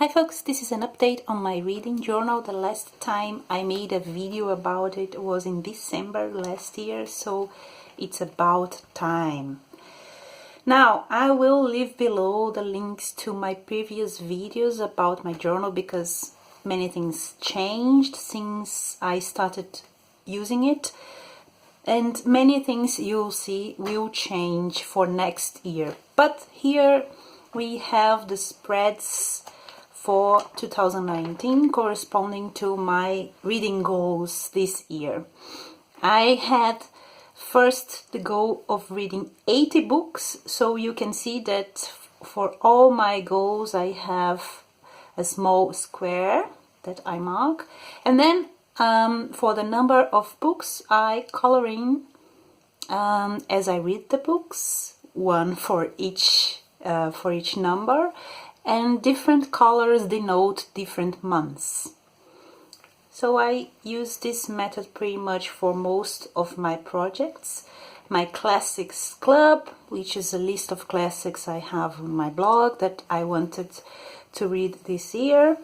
Hi folks, this is an update on my reading journal. The last time I made a video about it was in December last year, so it's about time. Now, I will leave below the links to my previous videos about my journal because many things changed since I started using it. And many things you'll see will change for next year. But here we have the spreads for 2019 corresponding to my reading goals this year. I had first the goal of reading 80 books, so you can see that for all my goals I have a small square that I mark, and then for the number of books I color in as I read the books, one for each number, and different colors denote different months. So I use this method pretty much for most of my projects. My classics club, which is a list of classics I have on my blog that I wanted to read this year.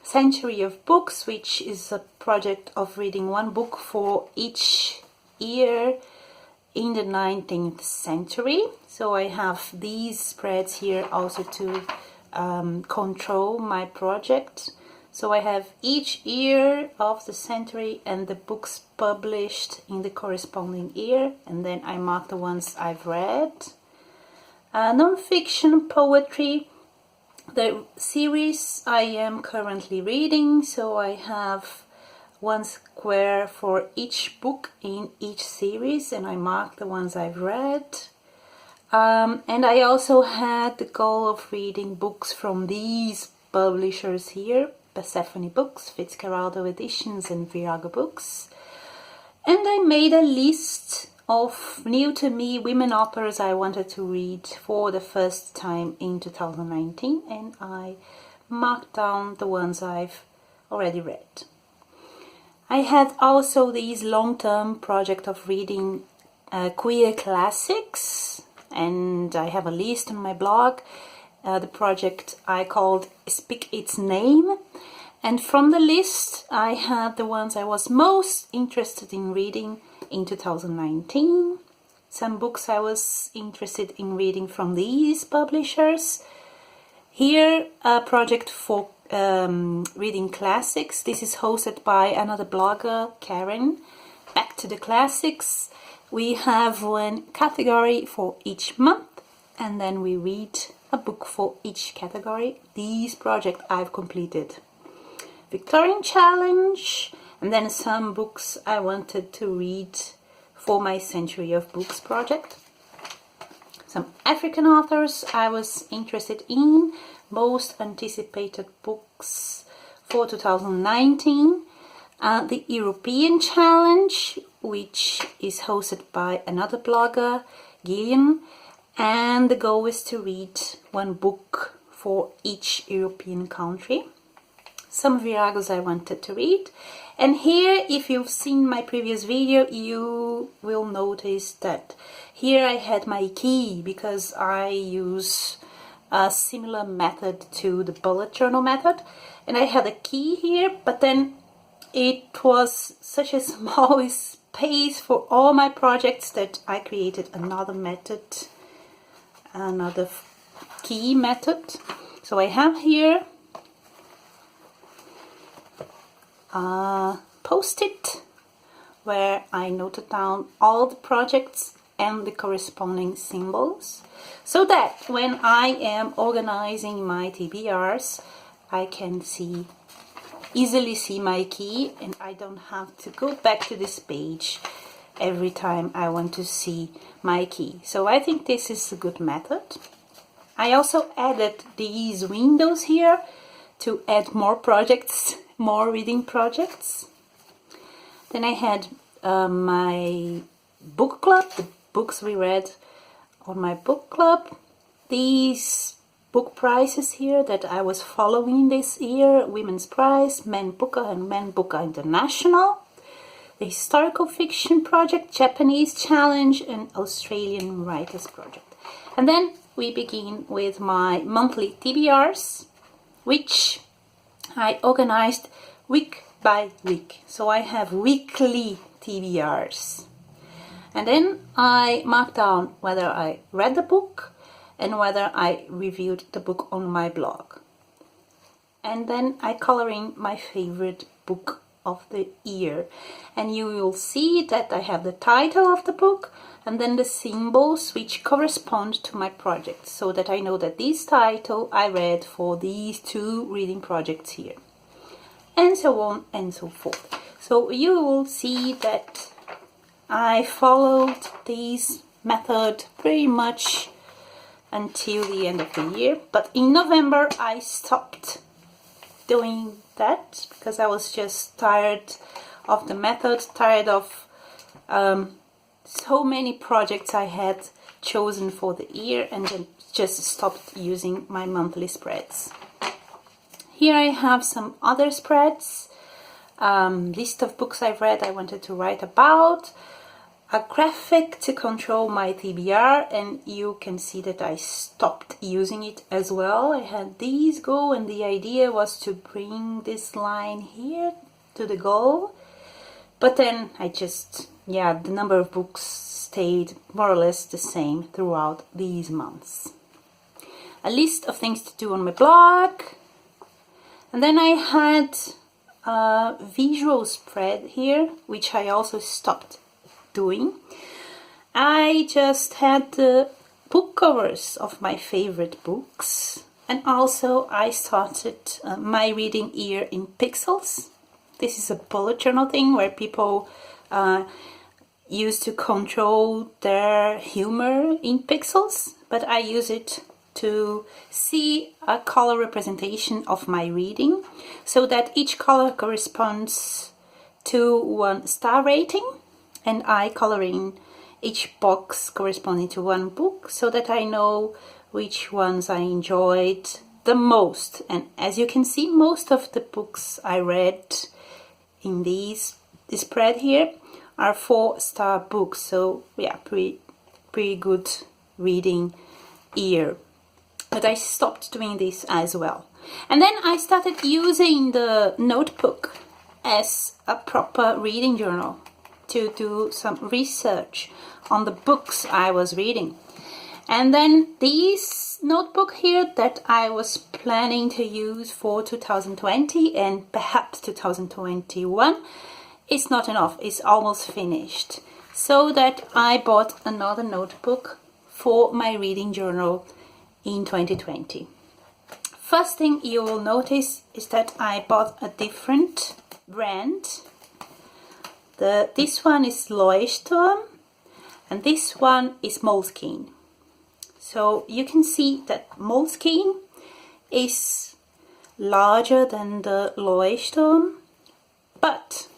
Century of Books, which is a project of reading one book for each year in the 19th century. So I have these spreads here also to control my project. So I have each year of the century and the books published in the corresponding year, and then I mark the ones I've read. Non-fiction, poetry, the series I am currently reading, so I have one square for each book in each series, and I mark the ones I've read. And I also had the goal of reading books from these publishers here, Persephone Books, Fitzcarraldo Editions and Virago Books. And I made a list of new to me women authors I wanted to read for the first time in 2019, and I marked down the ones I've already read. I had also this long-term project of reading queer classics, and I have a list on my blog. The project I called Speak Its Name, and from the list I had the ones I was most interested in reading in 2019. Some books I was interested in reading from these publishers. Here a project for reading classics. This is hosted by another blogger, Karen. Back to the classics. We have one category for each month, and then we read a book for each category. This project I've completed. Victorian Challenge, and then some books I wanted to read for my Century of Books project. Some African authors I was interested in, most anticipated books for 2019. The European Challenge, which is hosted by another blogger, Gillian, and the goal is to read one book for each European country. Some Viragos I wanted to read. And here, if you've seen my previous video, you will notice that here I had my key because I use a similar method to the bullet journal method. And I had a key here, but then it was such a small space for all my projects that I created another method, another key method. So I have here a post-it where I noted down all the projects and the corresponding symbols, so that when I am organizing my TBRs I can easily see my key, and I don't have to go back to this page every time I want to see my key. So I think this is a good method. I also added these windows here to add more projects, more reading projects. Then I had my book club, the books we read on my book club. These book prizes here that I was following this year: Women's Prize, Man Booker and Man Booker International, the Historical Fiction Project, Japanese Challenge, and Australian Writers Project. And then we begin with my monthly TBRs, which I organized week by week. So I have weekly TBRs. And then I marked down whether I read the book and whether I reviewed the book on my blog. And then I color in my favorite book of the year. And you will see that I have the title of the book and then the symbols which correspond to my project, so that I know that this title I read for these 2 reading projects here. And so on and so forth. So you will see that I followed this method pretty much until the end of the year. But in November I stopped doing that because I was just tired of the method, tired of so many projects I had chosen for the year, and then just stopped using my monthly spreads. Here I have some other spreads, list of books I've read I wanted to write about, a graphic to control my TBR, and you can see that I stopped using it as well. I had these go, and the idea was to bring this line here to the goal, but then I just, the number of books stayed more or less the same throughout these months. A list of things to do on my blog, and then I had a visual spread here, which I also stopped doing. I just had the book covers of my favorite books, and also I started my reading year in pixels. This is a bullet journal thing where people use to control their humor in pixels, but I use it to see a color representation of my reading, so that each color corresponds to 1 star rating, and I color in each box corresponding to 1 book, so that I know which ones I enjoyed the most. And as you can see, most of the books I read in this spread here are 4-star books, so pretty good reading year. But I stopped doing this as well. And then I started using the notebook as a proper reading journal to do some research on the books I was reading. And then this notebook here that I was planning to use for 2020 and perhaps 2021 is not enough. It's almost finished. So that I bought another notebook for my reading journal in 2020. First thing you will notice is that I bought a different brand. This one is Leuchtturm and this one is Moleskine. So you can see that Moleskine is larger than the Leuchtturm, but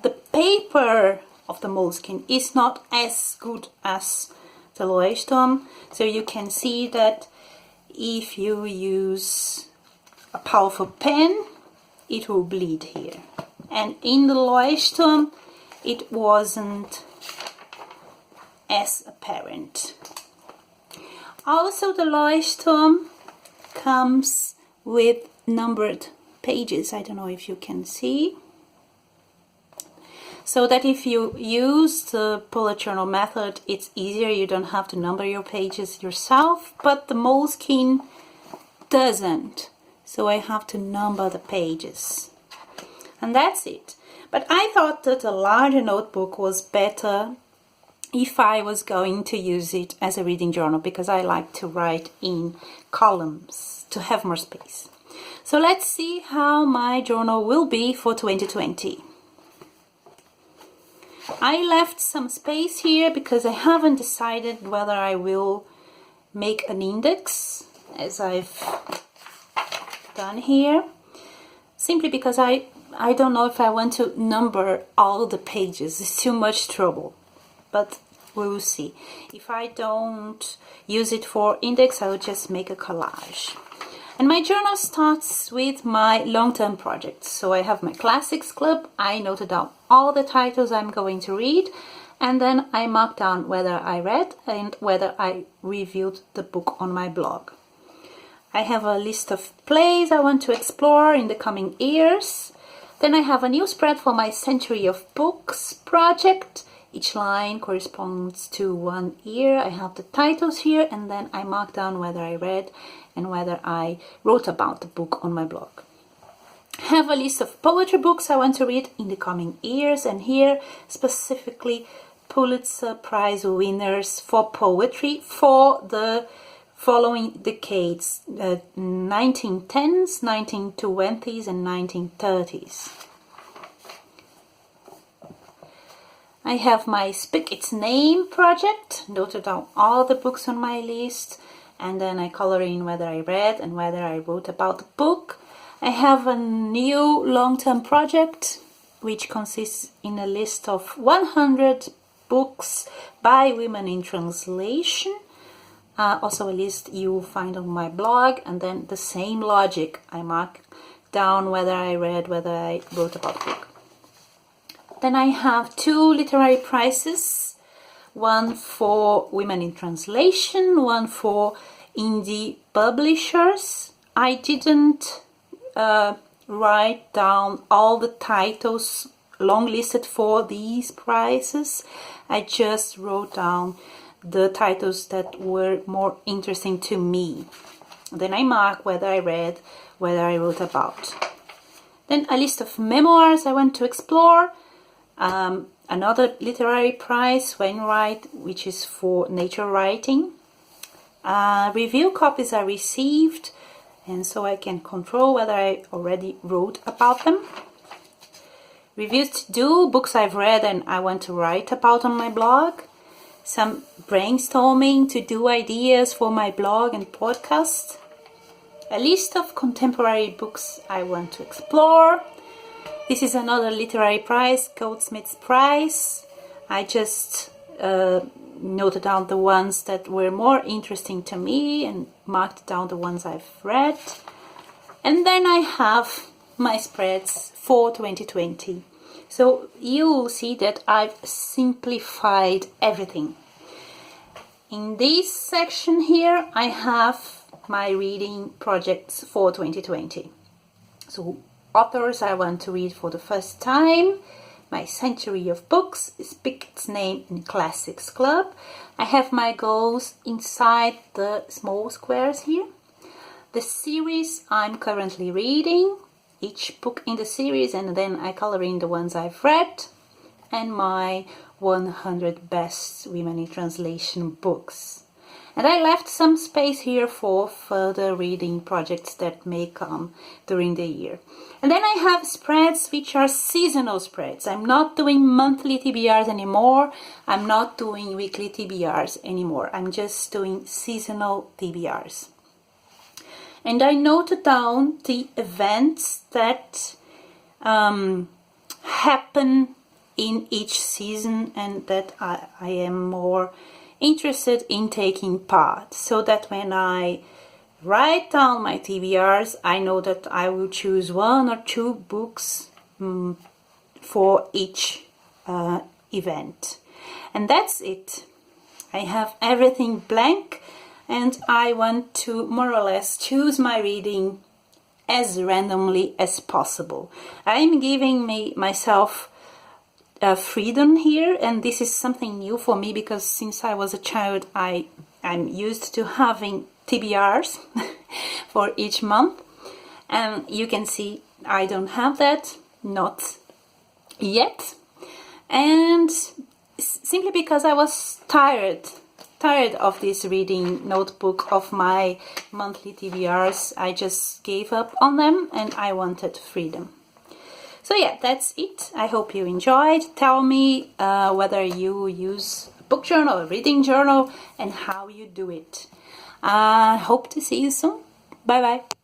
the paper of the Moleskine is not as good as the Leuchtturm. So you can see that if you use a powerful pen, it will bleed here. And in the Leuchtturm, it wasn't as apparent. Also, the Leuchtturm comes with numbered pages. I don't know if you can see. So that if you use the bullet journal method, it's easier. You don't have to number your pages yourself, but the Moleskine doesn't. So I have to number the pages. And that's it. But I thought that a larger notebook was better if I was going to use it as a reading journal, because I like to write in columns to have more space. So let's see how my journal will be for 2020. I left some space here because I haven't decided whether I will make an index, as I've done here, simply because I don't know if I want to number all the pages. It's too much trouble. But we will see. If I don't use it for index, I will just make a collage. And my journal starts with my long-term projects. So I have my classics club. I noted down all the titles I'm going to read, and then I marked down whether I read and whether I reviewed the book on my blog. I have a list of plays I want to explore in the coming years. Then I have a new spread for my Century of Books project. Each line corresponds to 1 year. I have the titles here, and then I mark down whether I read and whether I wrote about the book on my blog. I have a list of poetry books I want to read in the coming years, and here specifically Pulitzer Prize winners for poetry for the following decades, 1910s, 1920s and 1930s. I have my Speak Its Name project, noted down all the books on my list, and then I color in whether I read and whether I wrote about the book. I have a new long-term project which consists in a list of 100 books by women in translation. Also a list you will find on my blog, and then the same logic. I mark down whether I read, whether I wrote about the book. Then I have 2 literary prizes, one for women in translation, one for indie publishers. I didn't write down all the titles long listed for these prizes. I just wrote down the titles that were more interesting to me. Then I mark whether I read, whether I wrote about. Then a list of memoirs I want to explore. Another literary prize, Wainwright, which is for nature writing. Review copies are received, and so I can control whether I already wrote about them. Reviews to do, books I've read and I want to write about on my blog. Some brainstorming to do ideas for my blog and podcast. A list of contemporary books I want to explore. This is another literary prize, Goldsmith's Prize. I just noted down the ones that were more interesting to me and marked down the ones I've read. And then I have my spreads for 2020. So you'll see that I've simplified everything. In this section here, I have my reading projects for 2020. So authors I want to read for the first time, my Century of Books, Speak Its Name in Classics Club. I have my goals inside the small squares here. The series I'm currently reading, each book in the series, and then I color in the ones I've read, and my 100 best women in translation books. And I left some space here for further reading projects that may come during the year. And then I have spreads which are seasonal spreads. I'm not doing monthly TBRs anymore. I'm not doing weekly TBRs anymore. I'm just doing seasonal TBRs. And I noted down the events that happen in each season and that I am more interested in taking part, so that when I write down my TBRs, I know that I will choose 1 or 2 books for each event. And that's it. I have everything blank, and I want to more or less choose my reading as randomly as possible. I'm giving myself freedom here, and this is something new for me because since I was a child I'm used to having TBRs for each month, and you can see I don't have that, not yet, and simply because I was tired of this reading notebook of my monthly TBRs. I just gave up on them and I wanted freedom. So yeah, that's it. I hope you enjoyed. Tell me whether you use a book journal, a reading journal, and how you do it. Hope to see you soon. Bye bye.